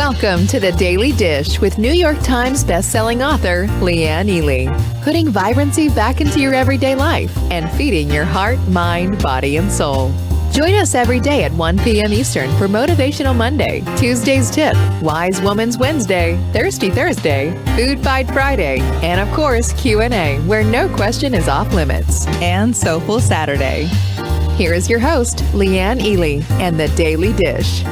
Welcome to the Daily Dish with New York Times bestselling author Leanne Ely. Putting vibrancy back into your everyday life and feeding your heart, mind, body, and soul. Join us every day at 1 p.m. Eastern for Motivational Monday, Tuesday's Tip, Wise Woman's Wednesday, Thirsty Thursday, Food Fight Friday, and of course Q&A, where no question is off limits, and Soulful Saturday. Here is your host, Leanne Ely, and the Daily Dish.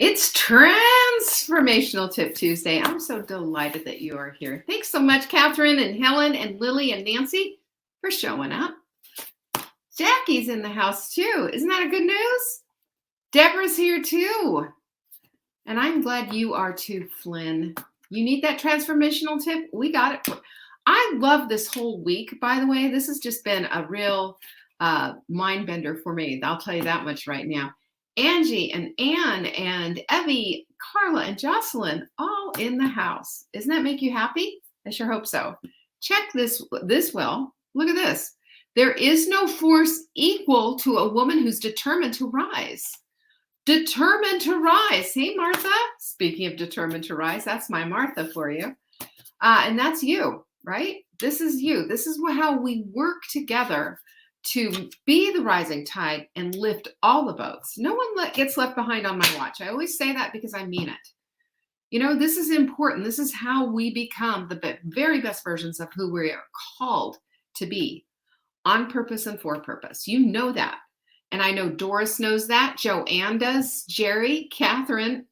It's Transformational Tip Tuesday. I'm so delighted that you are here. Thanks so much, Catherine and Helen and Lily and Nancy, for showing up. Jackie's in the house too. Isn't that a good news? Deborah's here too. And I'm glad you are too, Flynn. You need that transformational tip? We got it. I love this whole week, by the way. This has just been a real mind bender for me. I'll tell you that much right now. Angie and Ann and Evie, Carla and Jocelyn, all in the house. Doesn't that make you happy? I sure hope so. Check this well. Look at this. There is no force equal to a woman who's determined to rise. Determined to rise. Hey, Martha. Speaking of determined to rise, that's my Martha for you. And that's you, right? This is you. This is how we work together to be the rising tide and lift all the boats. No one gets left behind on my watch. I always say that because I mean it. You know, this is important. This is how we become the very best versions of who we are called to be, on purpose and for purpose. You know that. And I know Doris knows that. Joanne does. Jerry, Catherine,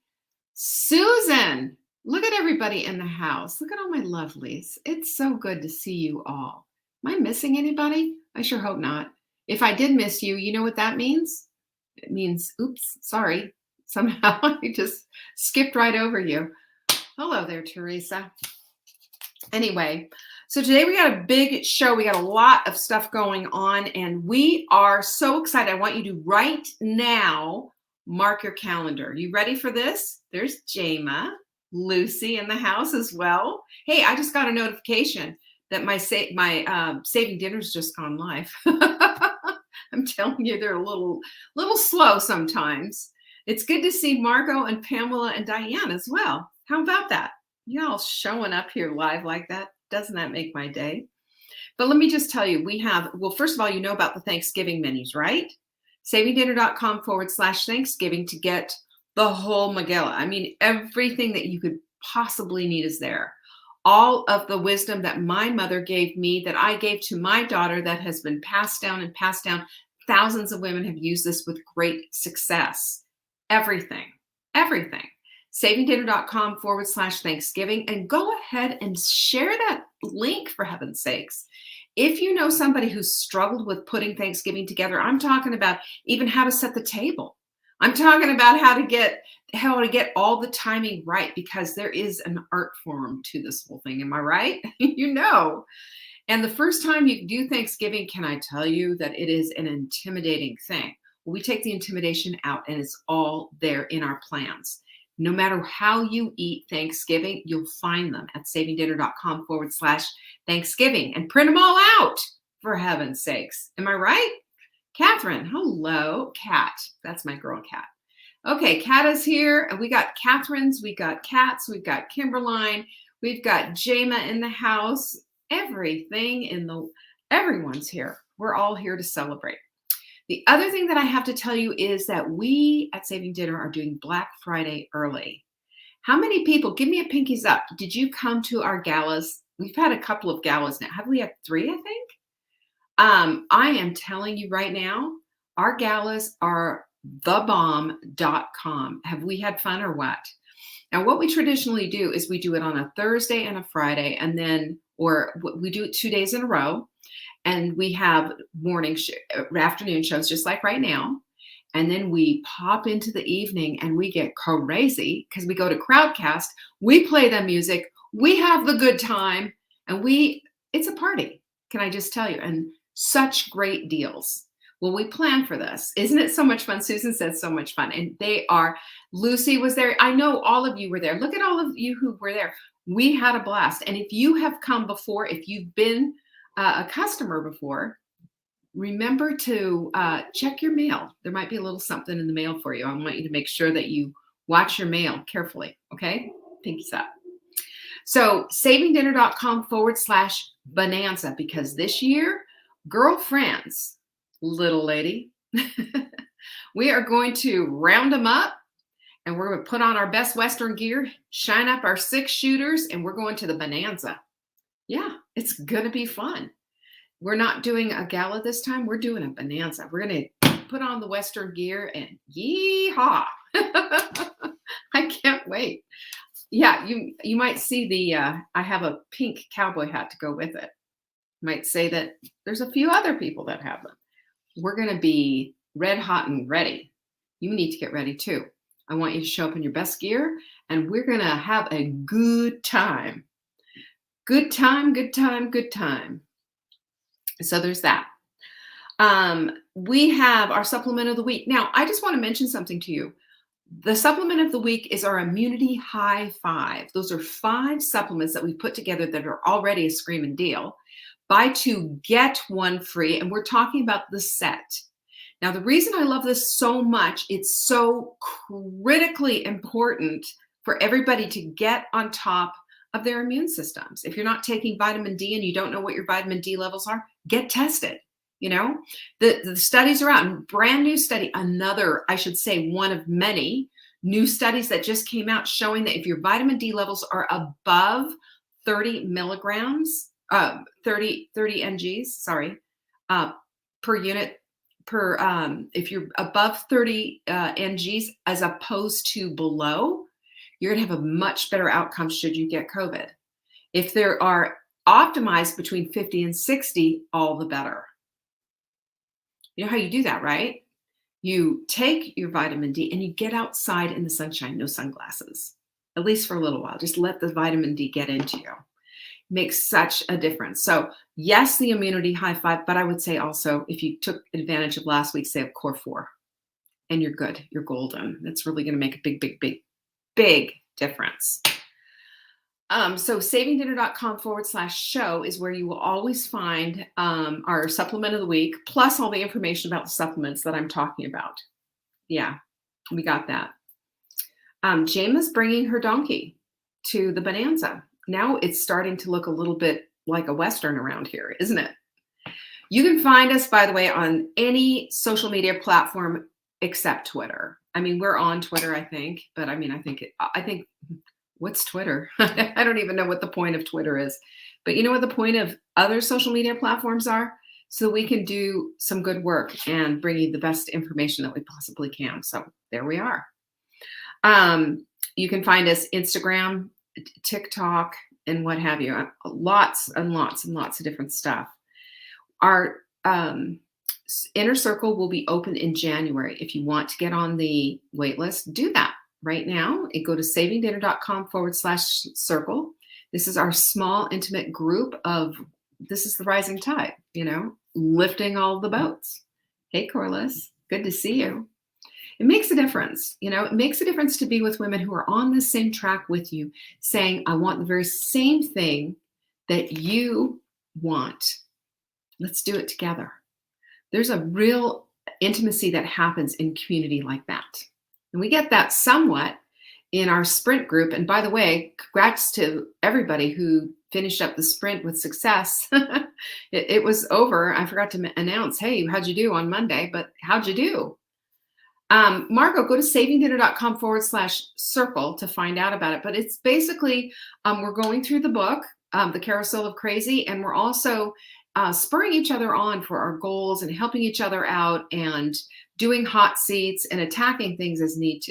Susan. Look at everybody in the house. Look at all my lovelies. It's so good to see you all. Am I missing anybody? I sure hope not. If I did miss you, you know what that means? It means, oops, sorry. Somehow I just skipped right over you. Hello there, Teresa. Anyway, so today we got a big show. We got a lot of stuff going on, and we are so excited. I want you to right now mark your calendar. You ready for this? There's Jama, Lucy in the house as well. Hey, I just got a notification that my saving dinner's just gone live. I'm telling you, they're a little slow sometimes. It's good to see Margot and Pamela and Diane as well. How about that? Y'all showing up here live like that. Doesn't that make my day? But let me just tell you, we have, well, first of all, you know about the Thanksgiving menus, right? savingdinner.com/Thanksgiving to get the whole Megillah. I mean, everything that you could possibly need is there. All of the wisdom that my mother gave me, that I gave to my daughter, that has been passed down and passed down. Thousands of women have used this with great success. Everything. savingdinner.com/Thanksgiving, and go ahead and share that link, for heaven's sakes. If you know somebody who's struggled with putting Thanksgiving together, I'm talking about even how to set the table. I'm talking about how to get all the timing right, because there is an art form to this whole thing. Am I right? You know. And the first time you do Thanksgiving, can I tell you that it is an intimidating thing? Well, we take the intimidation out, and it's all there in our plans. No matter how you eat Thanksgiving, you'll find them at savingdinner.com/Thanksgiving and print them all out, for heaven's sakes. Am I right? Catherine, hello. Kat, that's my girl, Kat. Okay, Kat is here. We got Catherine's, we got Kat's, we've got Kimberline, we've got Jama in the house. Everyone's here. We're all here to celebrate. The other thing that I have to tell you is that we at Saving Dinner are doing Black Friday early. How many people, give me a pinkies up, did you come to our galas? We've had a couple of galas now. Have we had 3, I think? I am telling you right now, our galas are thebomb.com. Have we had fun or what? Now, what we traditionally do is we do it on a Thursday and a Friday, and then, or we do it 2 days in a row, and we have afternoon shows just like right now. And then we pop into the evening and we get crazy because we go to Crowdcast. We play the music. We have the good time, and it's a party. Can I just tell you? And such great deals. Well, we planned for this. Isn't it so much fun? Susan said so much fun. And Lucy was there. I know all of you were there. Look at all of you who were there. We had a blast. And if you have come before, if you've been a customer before, remember to check your mail. There might be a little something in the mail for you. I want you to make sure that you watch your mail carefully. Okay? Pinkies up. So savingdinner.com/bonanza, because this year, girlfriends, little lady, we are going to round them up and we're going to put on our best Western gear, shine up our 6-shooters, and we're going to the bonanza. Yeah, it's going to be fun. We're not doing a gala this time. We're doing a bonanza. We're going to put on the Western gear and yeehaw. I can't wait. Yeah, you might see the, I have a pink cowboy hat to go with it. You might say that there's a few other people that have them. We're going to be red hot and ready. You need to get ready too. I want you to show up in your best gear and we're going to have a good time. Good time, good time, good time. So there's that. We have our supplement of the week. Now, I just want to mention something to you. The supplement of the week is our Immunity High 5. Those are 5 supplements that we put together that are already a screaming deal. Buy 2, get 1 free. And we're talking about the set. Now, the reason I love this so much, it's so critically important for everybody to get on top of their immune systems. If you're not taking vitamin D and you don't know what your vitamin D levels are, get tested. You know, the studies are out. Brand new study, another, I should say, one of many new studies that just came out showing that if your vitamin D levels are above 30 milligrams, 30 mgs, per unit, if you're above 30 mgs as opposed to below, you're going to have a much better outcome should you get COVID. If there are optimized between 50 and 60, all the better. You know how you do that, right? You take your vitamin D and you get outside in the sunshine, no sunglasses, at least for a little while. Just let the vitamin D get into you. Makes such a difference. So yes, the Immunity High 5, but I would say also if you took advantage of last week's sale, Core 4, and you're good, you're golden. That's really going to make a big, big, big, big difference. So savingdinner.com/show is where you will always find our supplement of the week, plus all the information about the supplements that I'm talking about. Yeah, we got that. Jama's bringing her donkey to the bonanza. Now it's starting to look a little bit like a Western around here, isn't it? You can find us, by the way, on any social media platform except Twitter. I mean, we're on Twitter, I think, but I mean, I think what's Twitter? I don't even know what the point of Twitter is. But you know what the point of other social media platforms are? So we can do some good work and bring you the best information that we possibly can. So there we are. You can find us Instagram, TikTok, and what have you. Lots and lots and lots of different stuff. Our inner circle will be open in January. If you want to get on the wait list, do that right now. And go to savingdinner.com/circle. This is our small, intimate group of, this is the rising tide, you know, lifting all the boats. Hey, Corliss, good to see you. It makes a difference. You know, it makes a difference to be with women who are on the same track with you, saying, I want the very same thing that you want. Let's do it together. There's a real intimacy that happens in community like that. And we get that somewhat in our sprint group. And by the way, congrats to everybody who finished up the sprint with success. It was over. I forgot to announce, hey, how'd you do on Monday? But how'd you do? Margot, go to savingdinner.com/circle to find out about it. But it's basically, we're going through the book, The Carousel of Crazy, and we're also spurring each other on for our goals and helping each other out and doing hot seats and attacking things as need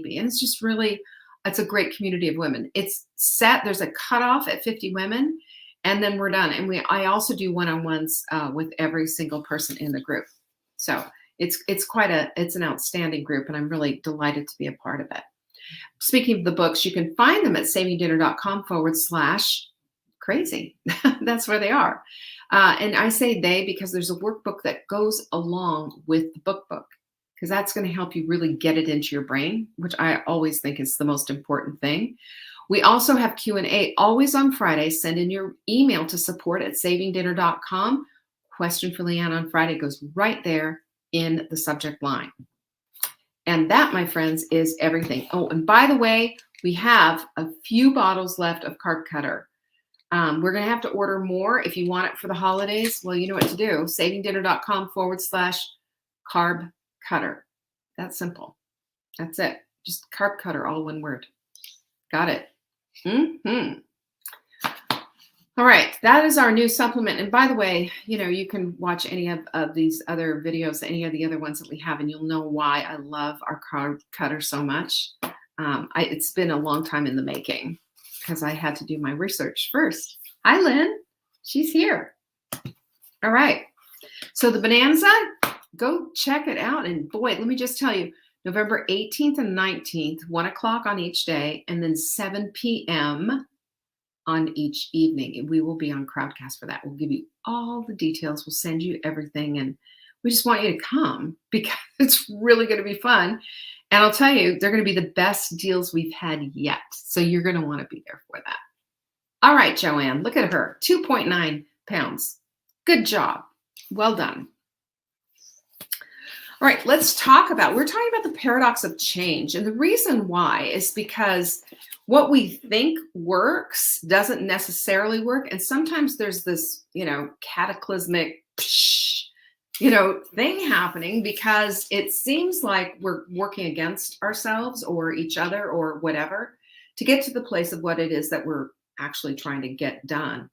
be. And it's just really, it's a great community of women. It's set, there's a cutoff at 50 women, and then we're done. And I also do one-on-ones with every single person in the group. So it's an outstanding group, and I'm really delighted to be a part of it. Speaking of the books, you can find them at savingdinner.com/crazy. That's where they are. And I say they because there's a workbook that goes along with the book, because that's going to help you really get it into your brain, which I always think is the most important thing. We also have Q&A always on Friday. Send in your email to support@savingdinner.com. question for Leanne on Friday goes right there in the subject line. And that, my friends, is everything. Oh, and by the way, we have a few bottles left of Carb Cutter. We're going to have to order more if you want it for the holidays. Well, you know what to do. savingdinner.com/carb cutter. That's simple. That's it. Just Carb Cutter, all one word. Got it. Mm-hmm. All right, that is our new supplement. And by the way, you can watch any of these other videos, any of the other ones that we have, and you'll know why I love our Carb Cutter so much. It's been a long time in the making because I had to do my research first. Hi, Lynn. She's here. All right. So the Bonanza, go check it out. And boy, let me just tell you, November 18th and 19th, 1 o'clock on each day, and then 7 p.m. on each evening. We will be on Crowdcast for that. We'll give you all the details. We'll send you everything. And we just want you to come because it's really going to be fun. And I'll tell you, they're going to be the best deals we've had yet. So you're going to want to be there for that. All right, Joanne, look at her, 2.9 pounds. Good job. Well done. All right, we're talking about the paradox of change. And the reason why is because what we think works doesn't necessarily work. And sometimes there's this, cataclysmic, thing happening because it seems like we're working against ourselves or each other or whatever to get to the place of what it is that we're actually trying to get done.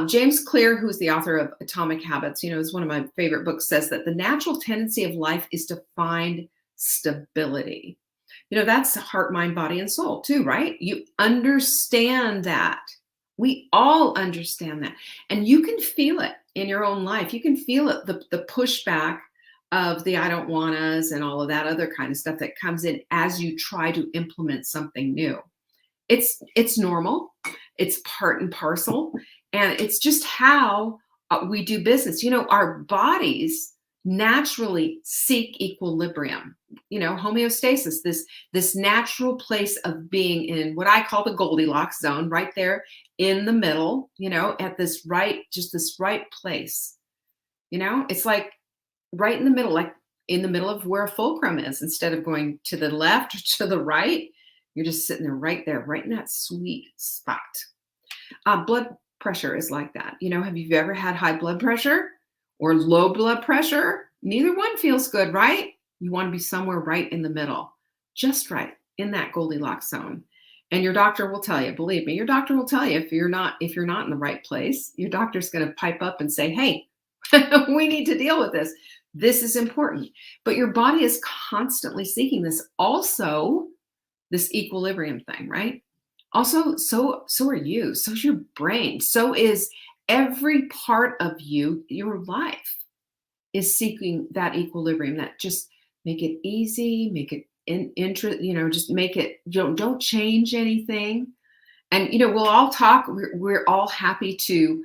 James Clear, who's the author of Atomic Habits, is one of my favorite books, says that the natural tendency of life is to find stability. That's heart, mind, body, and soul too, right? You understand that. We all understand that. And you can feel it in your own life. You can feel it, the pushback of the I don't wannas and all of that other kind of stuff that comes in as you try to implement something new. It's normal. It's part and parcel. And it's just how we do business. Our bodies naturally seek equilibrium, homeostasis, this natural place of being in what I call the Goldilocks zone, right there in the middle, at this right place. It's like right in the middle, like in the middle of where a fulcrum is. Instead of going to the left or to the right, you're just sitting there, right in that sweet spot. Blood pressure is like that. Have you ever had high blood pressure or low blood pressure? Neither one feels good, right? You want to be somewhere right in the middle, just right in that Goldilocks zone. And your doctor will tell you, believe me, your doctor will tell you if you're not in the right place, your doctor's going to pipe up and say, hey, we need to deal with this. This is important. But your body is constantly seeking this. Also, this equilibrium thing, right? Also, so are you. So is your brain. So is every part of you. Your life is seeking that equilibrium. That just make it easy, make it just make it. Don't change anything. And we'll all talk. We're all happy to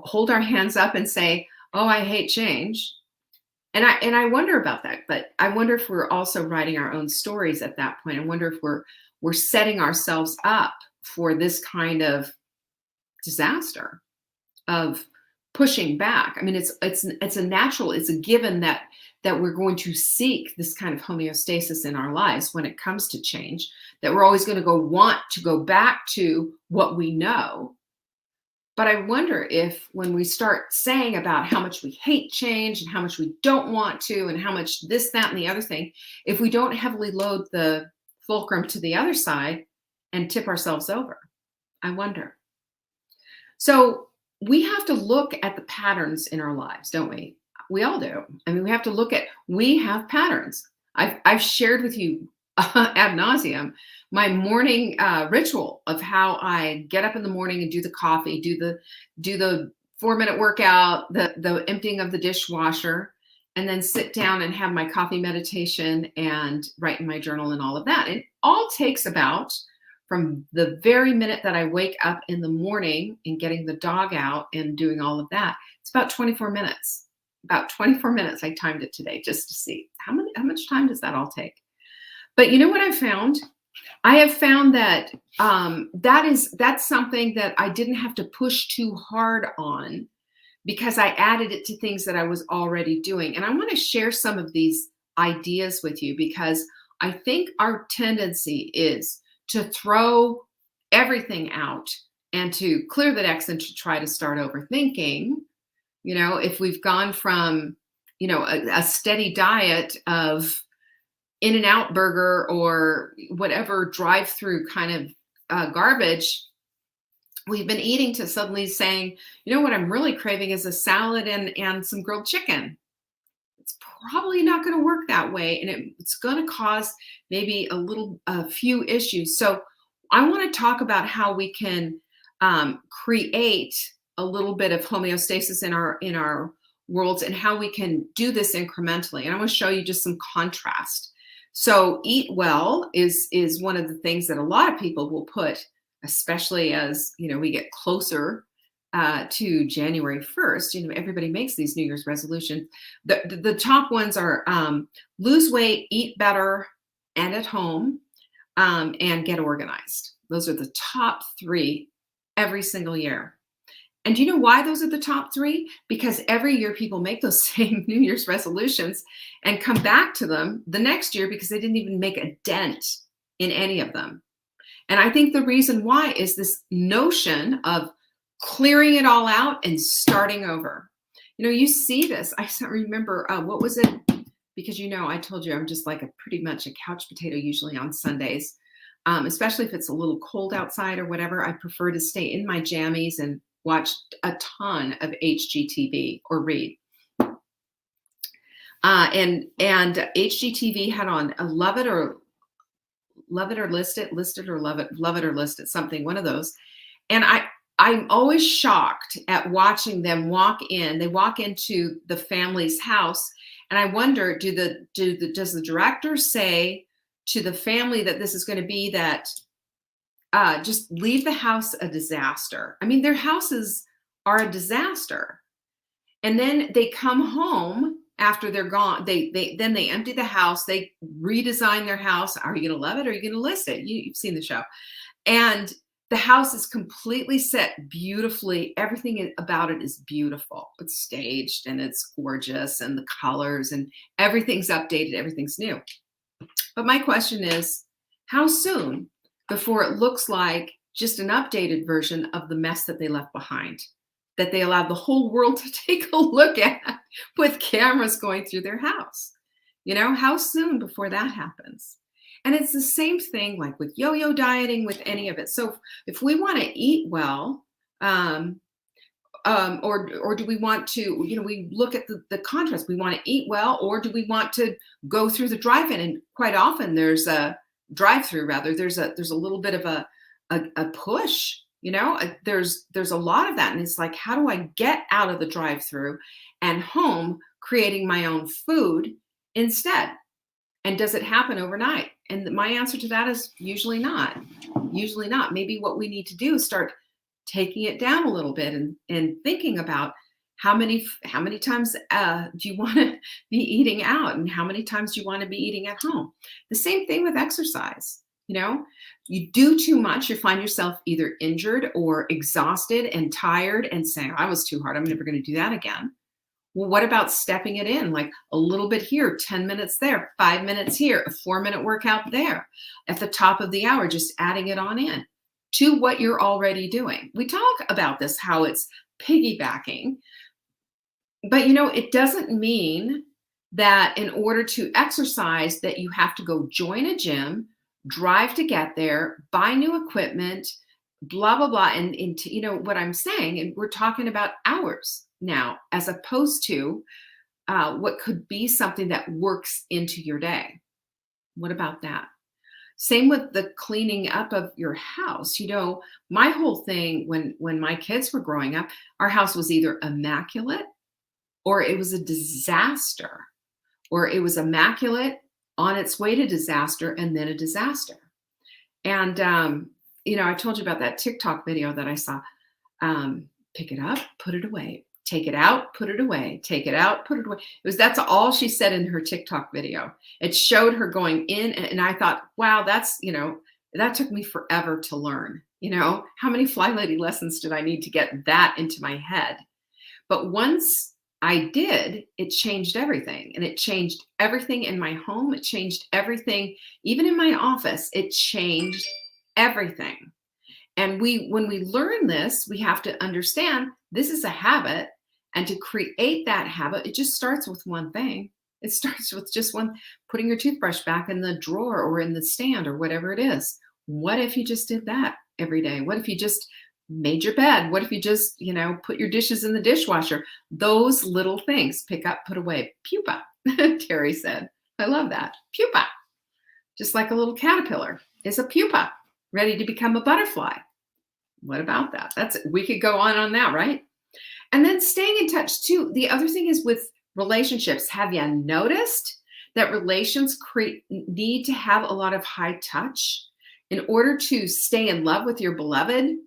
hold our hands up and say, "Oh, I hate change." And I wonder about that. But I wonder if we're also writing our own stories at that point. I wonder if we're setting ourselves up for this kind of disaster of pushing back. I mean, it's a given that we're going to seek this kind of homeostasis in our lives when it comes to change, that we're always going to want to go back to what we know. But I wonder if when we start saying about how much we hate change and how much we don't want to and how much this, that, and the other thing, if we don't heavily load the fulcrum to the other side and tip ourselves over, I wonder. So we have to look at the patterns in our lives, don't we? We all do. I mean, we have patterns. I've shared with you ad nauseum my morning ritual of how I get up in the morning and do the coffee, do the 4-minute workout, the emptying of the dishwasher, and then sit down and have my coffee meditation and write in my journal and all of that. It all takes about, from the very minute that I wake up in the morning and getting the dog out and doing all of that, it's about 24 minutes. About 24 minutes. I timed it today just to see how much time does that all take. But you know what I found? I have found that that's something that I didn't have to push too hard on, because I added it to things that I was already doing. And I want to share some of these ideas with you because I think our tendency is to throw everything out and to clear the decks and to try to start overthinking. If we've gone from, a steady diet of In-N-Out burger or whatever drive-through kind of garbage we've been eating, to suddenly saying, what I'm really craving is a salad and some grilled chicken. It's probably not going to work that way. And it's going to cause maybe a few issues. So I want to talk about how we can create a little bit of homeostasis in our worlds and how we can do this incrementally. And I want to show you just some contrast. So eat well is one of the things that a lot of people will put, especially as we get closer to January 1st. Everybody makes these New Year's resolutions. The top ones are lose weight, eat better, and at home, and get organized. Those are the top 3 every single year. And do you know why those are the top 3? Because every year people make those same New Year's resolutions and come back to them the next year because they didn't even make a dent in any of them. And I think the reason why is this notion of clearing it all out and starting over. You see this. I remember, what was it? Because, I told you I'm just like pretty much a couch potato usually on Sundays, especially if it's a little cold outside or whatever. I prefer to stay in my jammies and watch a ton of HGTV or read. And HGTV had on a Love It or List It or Love It or List It, something, one of those. And I'm always shocked at watching them walk in. They walk into the family's house, and I wonder, does the director say to the family that this is going to be that just leave the house a disaster? I mean, their houses are a disaster, and then they come home after they're gone. Then they empty the house. They redesign their house. Are you going to love it or are you going to list it? You've seen the show, and the house is completely set beautifully. Everything about it is beautiful. It's staged and it's gorgeous, and the colors and everything's updated. Everything's new. But my question is, how soon before it looks like just an updated version of the mess that they left behind, that they allowed the whole world to take a look at with cameras going through their house? How soon before that happens? And it's the same thing like with yo-yo dieting, with any of it. So if we want to eat well, or do we want to, we look at the contrast. We want to eat well, or do we want to go through the drive-in? And quite often there's a drive-through, rather. There's a little bit of a push. There's a lot of that, and it's like, how do I get out of the drive-through and home creating my own food instead? And does it happen overnight? And my answer to that is usually not. Usually not. Maybe what we need to do is start taking it down a little bit and thinking about how many times do you want to be eating out, and how many times do you want to be eating at home? The same thing with exercise. You do too much, you find yourself either injured or exhausted and tired and saying, I was too hard, I'm never going to do that again. Well, what about stepping it in? Like a little bit here, 10 minutes there, 5 minutes here, a 4-minute workout there. At the top of the hour, just adding it on in to what you're already doing. We talk about this, how it's piggybacking, but it doesn't mean that in order to exercise that you have to go join a gym, drive to get there, buy new equipment, blah, blah, blah. And what I'm saying, and we're talking about hours now, as opposed to what could be something that works into your day. What about that? Same with the cleaning up of your house. My whole thing when my kids were growing up, our house was either immaculate or it was a disaster, or it was immaculate on its way to disaster and then a disaster. And, I told you about that TikTok video that I saw. Pick it up, put it away. Take it out, put it away. Take it out, put it away. That's all she said in her TikTok video. It showed her going in, and I thought, wow, that's, that took me forever to learn. How many Fly Lady lessons did I need to get that into my head? But once I did, it changed everything. And it changed everything in my home. It changed everything, even in my office. It changed everything. And when we learn this, we have to understand this is a habit. And to create that habit, it just starts with one thing. It starts with just putting your toothbrush back in the drawer or in the stand or whatever it is. What if you just did that every day? What if you just made your bed? What if you just, put your dishes in the dishwasher? Those little things, pick up, put away. Pupa, Terry said. I love that. Pupa. Just like a little caterpillar is a pupa, ready to become a butterfly. What about that? We could go on that, right? And then staying in touch too. The other thing is with relationships. Have you noticed that relations need to have a lot of high touch? In order to stay in love with your beloved,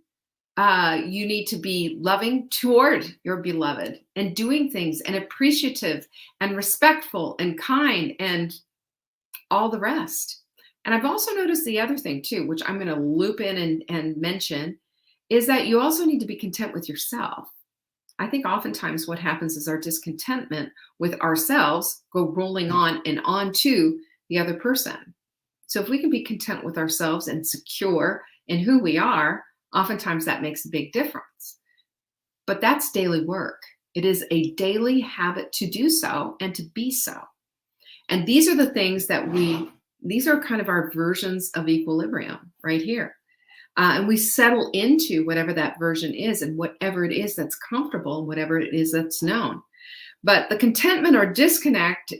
you need to be loving toward your beloved and doing things and appreciative and respectful and kind and all the rest. And I've also noticed the other thing too, which I'm going to loop in and mention, is that you also need to be content with yourself. I think oftentimes what happens is our discontentment with ourselves go rolling on and on to the other person. So if we can be content with ourselves and secure in who we are, oftentimes that makes a big difference. But that's daily work. It is a daily habit to do so and to be so. And these are the things that these are kind of our versions of equilibrium right here. And we settle into whatever that version is and whatever it is that's comfortable and whatever it is that's known. But the contentment or discontent,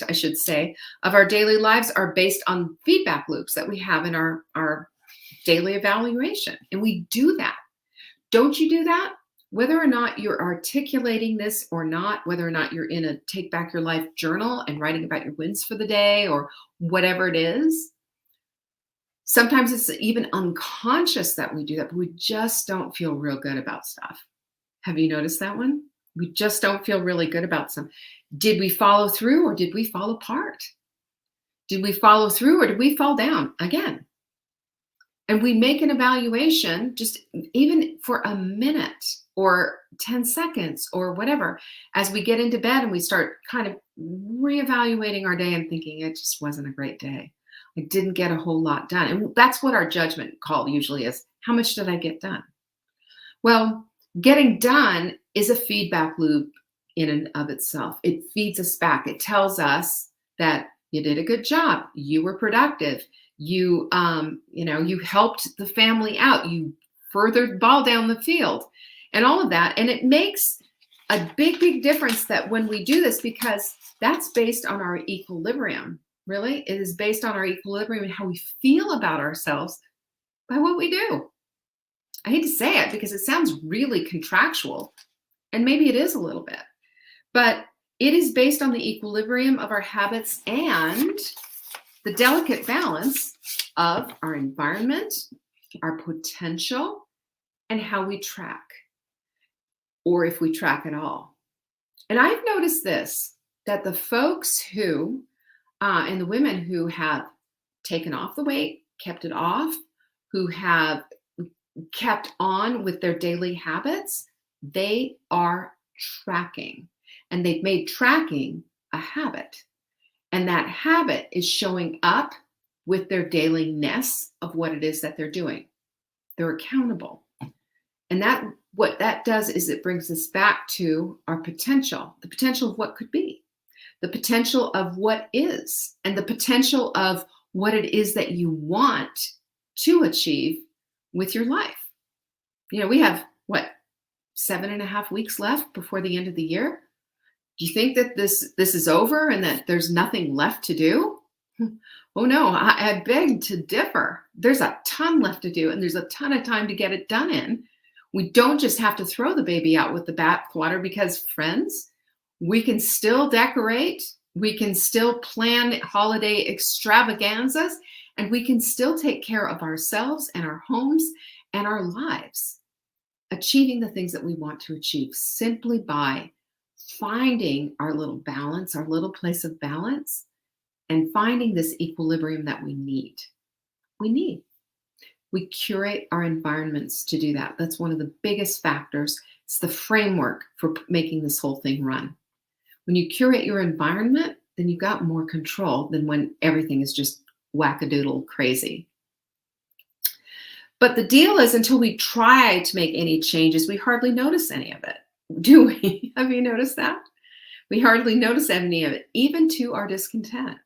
I should say, of our daily lives are based on feedback loops that we have in our daily evaluation. And we do that. Don't you do that? Whether or not you're articulating this or not, whether or not you're in a Take Back Your Life journal and writing about your wins for the day or whatever it is, sometimes it's even unconscious that we do that, but we just don't feel real good about stuff. Have you noticed that one? We just don't feel really good about some. Did we follow through or did we fall apart? Did we follow through or did we fall down again? And we make an evaluation just even for a minute or 10 seconds or whatever as we get into bed and we start kind of reevaluating our day and thinking it just wasn't a great day. I didn't get a whole lot done. And that's what our judgment call usually is. How much did I get done? Well, getting done is a feedback loop in and of itself. It feeds us back. It tells us that you did a good job. You were productive. You helped the family out. You furthered ball down the field and all of that. And it makes a big, big difference that when we do this, because that's based on our equilibrium. Really, it is based on our equilibrium and how we feel about ourselves by what we do. I hate to say it because it sounds really contractual, and maybe it is a little bit, but it is based on the equilibrium of our habits and the delicate balance of our environment, our potential, and how we track, or if we track at all. And I've noticed this, that the folks who and the women who have taken off the weight, kept it off, who have kept on with their daily habits, they are tracking. And they've made tracking a habit. And that habit is showing up with their dailiness of what it is that they're doing. They're accountable. And what that does is it brings us back to our potential, the potential of what could be. The potential of what is, and the potential of what it is that you want to achieve with your life. We have, 7.5 weeks left before the end of the year? Do you think that this is over and that there's nothing left to do? Oh no, I beg to differ. There's a ton left to do, and there's a ton of time to get it done in. We don't just have to throw the baby out with the bathwater because, friends, we can still decorate, we can still plan holiday extravaganzas, and we can still take care of ourselves and our homes and our lives, achieving the things that we want to achieve simply by finding our little balance, our little place of balance, and finding this equilibrium that we need. We We curate our environments to do that. That's one of the biggest factors. It's the framework for making this whole thing run. When you curate your environment, then you've got more control than when everything is just wackadoodle crazy. But the deal is, until we try to make any changes, we hardly notice any of it. Do we? Have you noticed that? We hardly notice any of it, even to our discontent.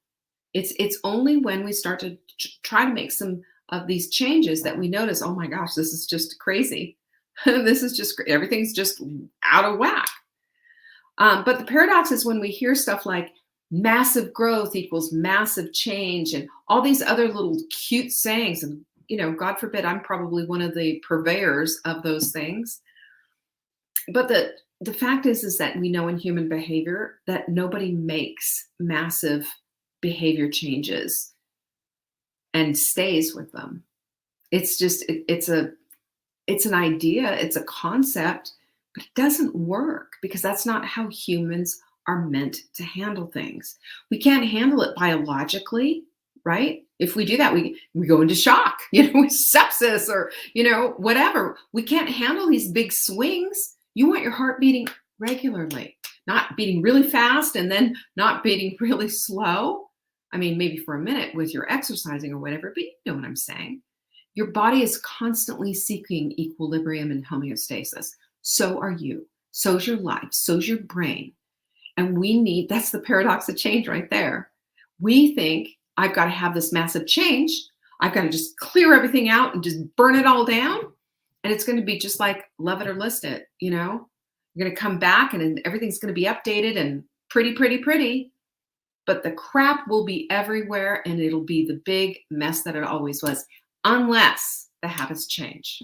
It's only when we start to try to make some of these changes that we notice, oh my gosh, this is just crazy. This is just, everything's just out of whack. But the paradox is when we hear stuff like massive growth equals massive change and all these other little cute sayings, and God forbid, I'm probably one of the purveyors of those things. But the fact is that we know in human behavior that nobody makes massive behavior changes and stays with them. It's just, it's an idea, it's a concept, but it doesn't work because that's not how humans are meant to handle things. We can't handle it biologically, right? If we do that, we go into shock, sepsis or, whatever. We can't handle these big swings. You want your heart beating regularly, not beating really fast and then not beating really slow. I mean, maybe for a minute with your exercising or whatever, but you know what I'm saying. Your body is constantly seeking equilibrium and homeostasis. So are you. So's your life. So's your brain. And that's the paradox of change right there. We think, I've got to have this massive change. I've got to just clear everything out and just burn it all down. And it's going to be just like love it or list it, You're going to come back and everything's going to be updated and pretty, pretty, pretty. But the crap will be everywhere and it'll be the big mess that it always was, unless the habits change.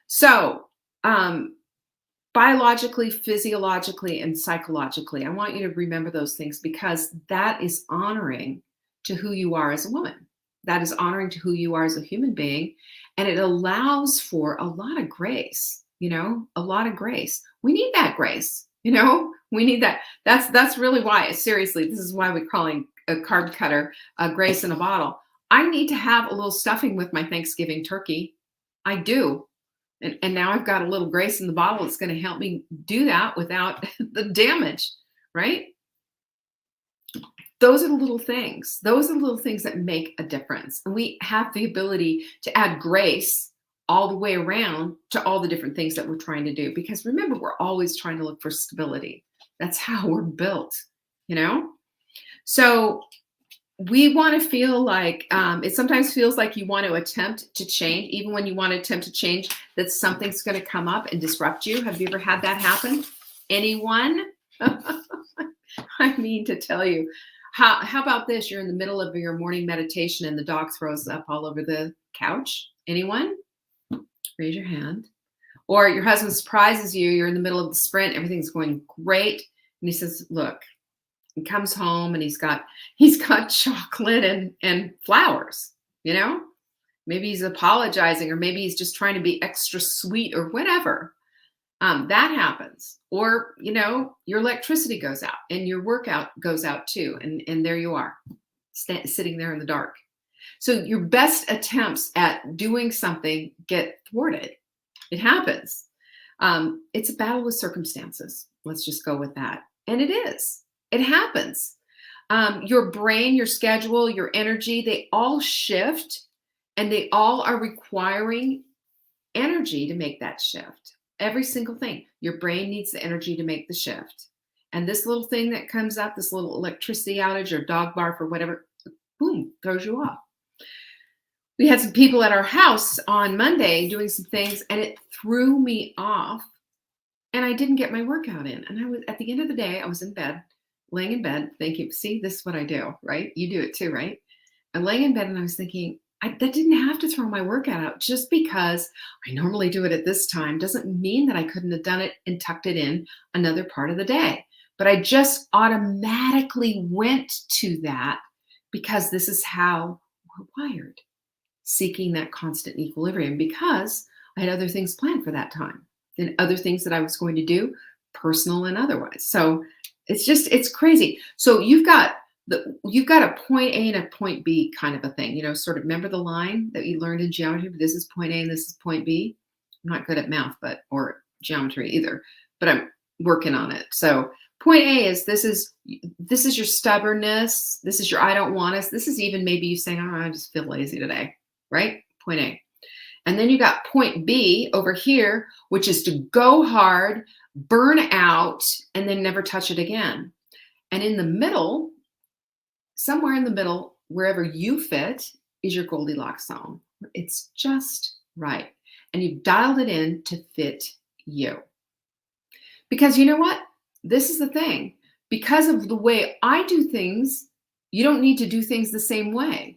So, biologically, physiologically, and psychologically, I want you to remember those things because that is honoring to who you are as a woman. That is honoring to who you are as a human being. And it allows for a lot of grace, a lot of grace. We need that grace, we need that. That's really why, seriously, this is why we're calling a carb cutter a grace in a bottle. I need to have a little stuffing with my Thanksgiving turkey. I do. And now I've got a little grace in the bottle that's going to help me do that without the damage, right? Those are the little things. Those are the little things that make a difference. And we have the ability to add grace all the way around to all the different things that we're trying to do. Because remember, we're always trying to look for stability. That's how we're built, So we want to feel like, it sometimes feels like you want to attempt to change, even when you want to attempt to change, that something's going to come up and disrupt you. Have you ever had that happen? Anyone? I mean to tell you. How about this? You're in the middle of your morning meditation and the dog throws up all over the couch. Anyone? Raise your hand. Or your husband surprises you. You're in the middle of the sprint. Everything's going great. And he says, look, he comes home and he's got chocolate and flowers, maybe he's apologizing or maybe he's just trying to be extra sweet or whatever. That happens. Or, your electricity goes out and your workout goes out too. And there you are sitting there in the dark. So your best attempts at doing something get thwarted. It happens. It's a battle with circumstances. Let's just go with that. And it is. It happens. Your brain, your schedule, your energy, they all shift and they all are requiring energy to make that shift. Every single thing. Your brain needs the energy to make the shift. And this little thing that comes up, this little electricity outage or dog bark or whatever, boom, throws you off. We had some people at our house on Monday doing some things and it threw me off and I didn't get my workout in. And I was, at the end of the day, I was in bed, laying in bed thinking, see, this is what I do, right? You do it too, right? I'm laying in bed and I was thinking, that didn't have to throw my workout out. Just because I normally do it at this time doesn't mean that I couldn't have done it and tucked it in another part of the day. But I just automatically went to that because this is how we're wired, seeking that constant equilibrium because I had other things planned for that time and other things that I was going to do, personal and otherwise. So it's crazy. So you've got You've got a point A and a point B kind of a thing, sort of remember the line that you learned in geometry? This is point A and this is point B. I'm not good at math, or geometry either, but I'm working on it. So point A is this is your stubbornness. This is your I don't want us. This is even maybe you saying, oh, I just feel lazy today, right? Point A. And then you got point B over here, which is to go hard, burn out, and then never touch it again. And in the middle, somewhere in the middle, wherever you fit, is your Goldilocks zone. It's just right. And you've dialed it in to fit you. Because you know what? This is the thing. Because of the way I do things, you don't need to do things the same way.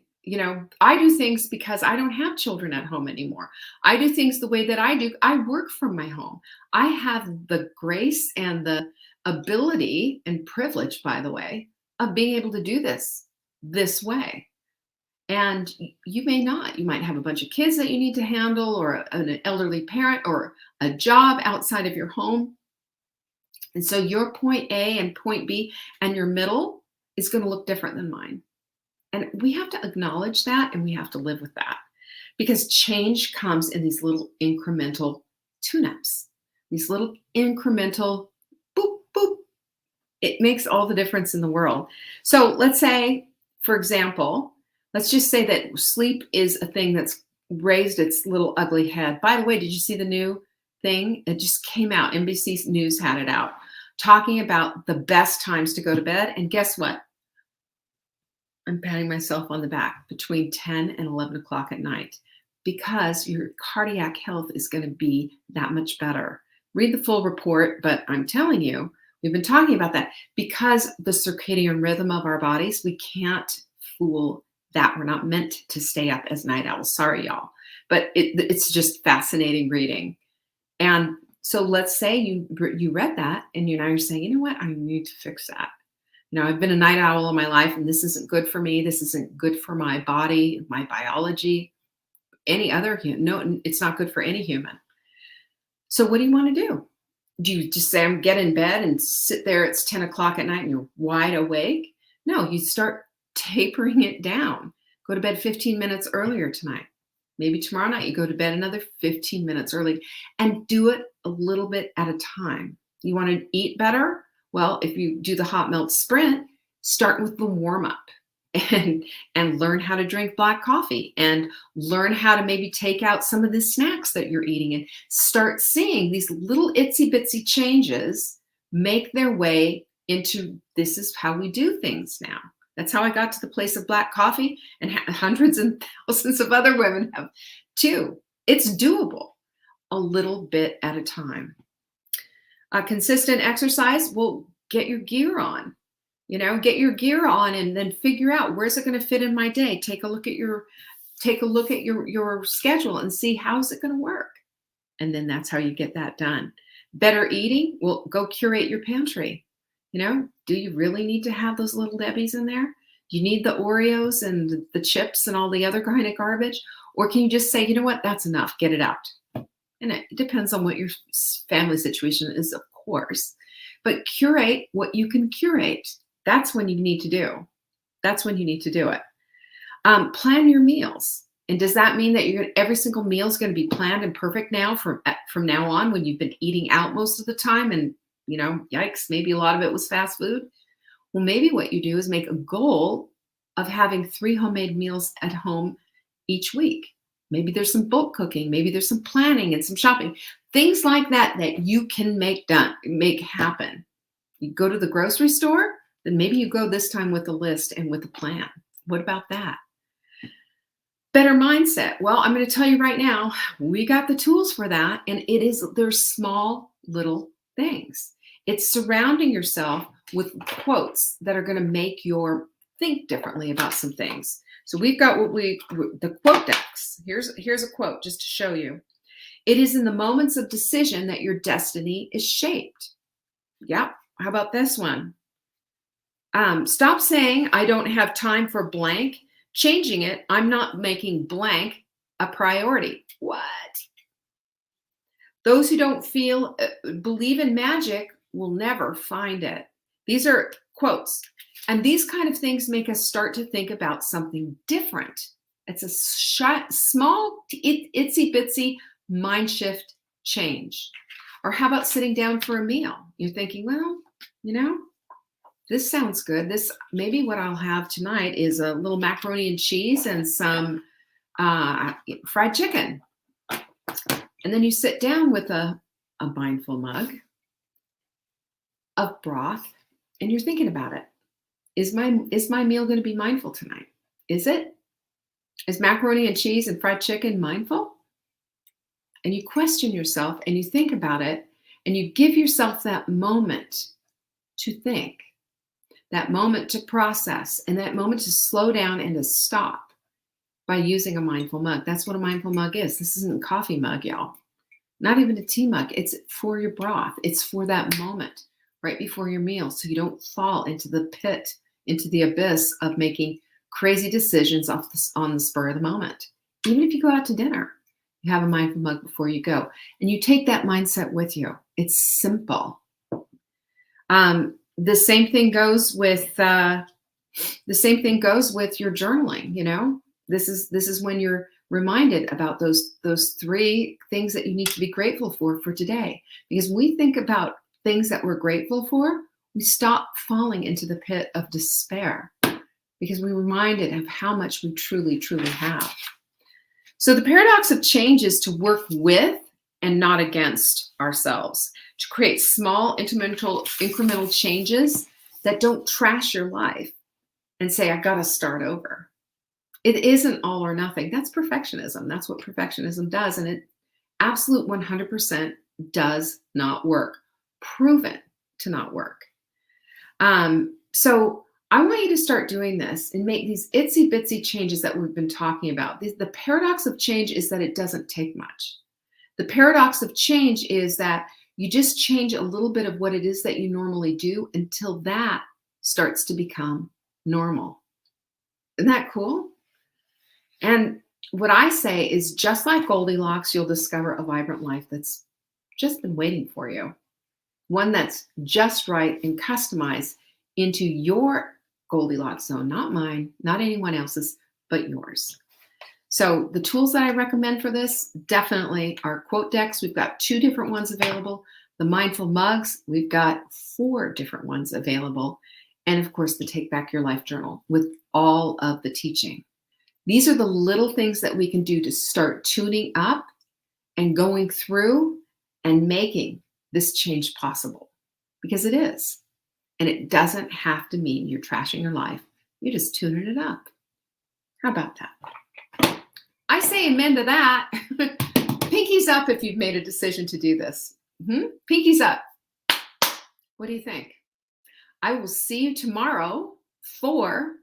I do things because I don't have children at home anymore. I do things the way that I do. I work from my home. I have the grace and the ability and privilege, by the way, of being able to do this way. And you may not. You might have a bunch of kids that you need to handle, or an elderly parent, or a job outside of your home. And so your point A and point B and your middle is going to look different than mine. And we have to acknowledge that, and we have to live with that, because change comes in these little incremental tune-ups, these little incremental boop, boop. It makes all the difference in the world. So let's say, for example, let's just say that sleep is a thing that's raised its little ugly head. By the way, did you see the new thing? It just came out. NBC News had it out, talking about the best times to go to bed. And guess what? I'm patting myself on the back, between 10 and 11 o'clock at night, because your cardiac health is going to be that much better. Read the full report, but I'm telling you, we've been talking about that because the circadian rhythm of our bodies, we can't fool that. We're not meant to stay up as night owls. Sorry, y'all. But it's just fascinating reading. And so let's say you read that, and now you're saying, you know what, I need to fix that. I've been a night owl all my life, and this isn't good for me. This isn't good for my body, my biology, any other human. No, it's not good for any human. So what do you want to do? Do you just say, I'm get in bed and sit there, it's 10 o'clock at night and you're wide awake? No, you start tapering it down. Go to bed 15 minutes earlier tonight. Maybe tomorrow night you go to bed another 15 minutes early, and do it a little bit at a time. You want to eat better? Well, if you do the hot melt sprint, start with the warm up and learn how to drink black coffee, and learn how to maybe take out some of the snacks that you're eating, and start seeing these little itsy bitsy changes make their way into this is how we do things now. That's how I got to the place of black coffee, and hundreds and thousands of other women have too. It's doable, a little bit at a time. Consistent exercise, well, get your gear on. Get your gear on, and then figure out, where's it going to fit in my day. Take a look at your schedule and see how's it going to work. And then that's how you get that done. Better eating, well, go curate your pantry. Do you really need to have those little Debbies in there? Do you need the Oreos and the chips and all the other kind of garbage? Or can you just say, you know what, that's enough, get it out? And it depends on what your family situation is, of course. But curate what you can curate. That's when you need to do. That's when you need to do it. Plan your meals. And does that mean that every single meal is going to be planned and perfect now from now on, when you've been eating out most of the time and, yikes, maybe a lot of it was fast food? Well, maybe what you do is make a goal of having 3 homemade meals at home each week. Maybe there's some bulk cooking. Maybe there's some planning and some shopping. Things like that you can make happen. You go to the grocery store, then maybe you go this time with a list and with a plan. What about that? Better mindset. Well, I'm going to tell you right now, we got the tools for that. And there's small little things. It's surrounding yourself with quotes that are going to make you think differently about some things. So we've got the quote decks. Here's a quote just to show you. It is in the moments of decision that your destiny is shaped. Yep. How about this one? Stop saying I don't have time for blank. Changing it, I'm not making blank a priority. What? Those who don't believe in magic will never find it. These are quotes. And these kind of things make us start to think about something different. It's a small, itsy bitsy mind shift change. Or how about sitting down for a meal? You're thinking, well, this sounds good. Maybe what I'll have tonight is a little macaroni and cheese and some fried chicken. And then you sit down with a mindful mug of broth, and you're thinking about it. Is my meal going to be mindful tonight? Is it? Is macaroni and cheese and fried chicken mindful? And you question yourself and you think about it and you give yourself that moment to think, that moment to process, and that moment to slow down and to stop by using a mindful mug. That's what a mindful mug is. This isn't a coffee mug, y'all. Not even a tea mug. It's for your broth. It's for that moment right before your meal so you don't fall into the pit, into the abyss of making crazy decisions on the spur of the moment. Even if you go out to dinner, you have a mindful mug before you go, and you take that mindset with you. It's simple. The same thing goes with your journaling. This is when you're reminded about those 3 things that you need to be grateful for today. Because when we think about things that we're grateful for, we stop falling into the pit of despair because we're reminded of how much we truly, truly have. So the paradox of change is to work with and not against ourselves, to create small incremental changes that don't trash your life and say, I got to start over. It isn't all or nothing. That's perfectionism. That's what perfectionism does. And it absolute 100% does not work. Proven to not work. So I want you to start doing this and make these itsy bitsy changes that we've been talking about. The paradox of change is that it doesn't take much. The paradox of change is that you just change a little bit of what it is that you normally do until that starts to become normal. Isn't that cool? And what I say is, just like Goldilocks, you'll discover a vibrant life that's just been waiting for you. One that's just right and customized into your Goldilocks zone, not mine, not anyone else's, but yours. So the tools that I recommend for this definitely are quote decks. We've got 2 different ones available. The mindful mugs, we've got 4 different ones available. And of course, the Take Back Your Life journal with all of the teaching. These are the little things that we can do to start tuning up and going through and making this change possible, because it is. And it doesn't have to mean you're trashing your life. You're just tuning it up. How about that? I say amen to that. Pinkies up if you've made a decision to do this. Pinkies up. What do you think? I will see you tomorrow for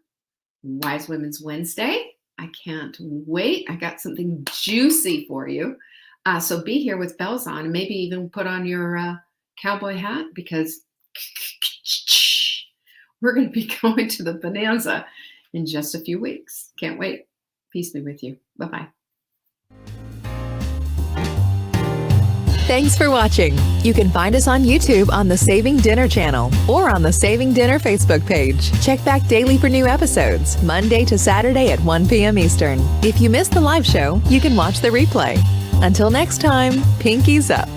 Wise Women's Wednesday. I can't wait. I got something juicy for you. So be here with bells on, and maybe even put on your cowboy hat, because we're going to be going to the Bonanza in just a few weeks. Can't wait. Peace be with you. Bye-bye. Thanks for watching. You can find us on YouTube on the Saving Dinner channel or on the Saving Dinner Facebook page. Check back daily for new episodes, Monday to Saturday at 1 p.m. Eastern. If you missed the live show, you can watch the replay. Until next time, pinkies up.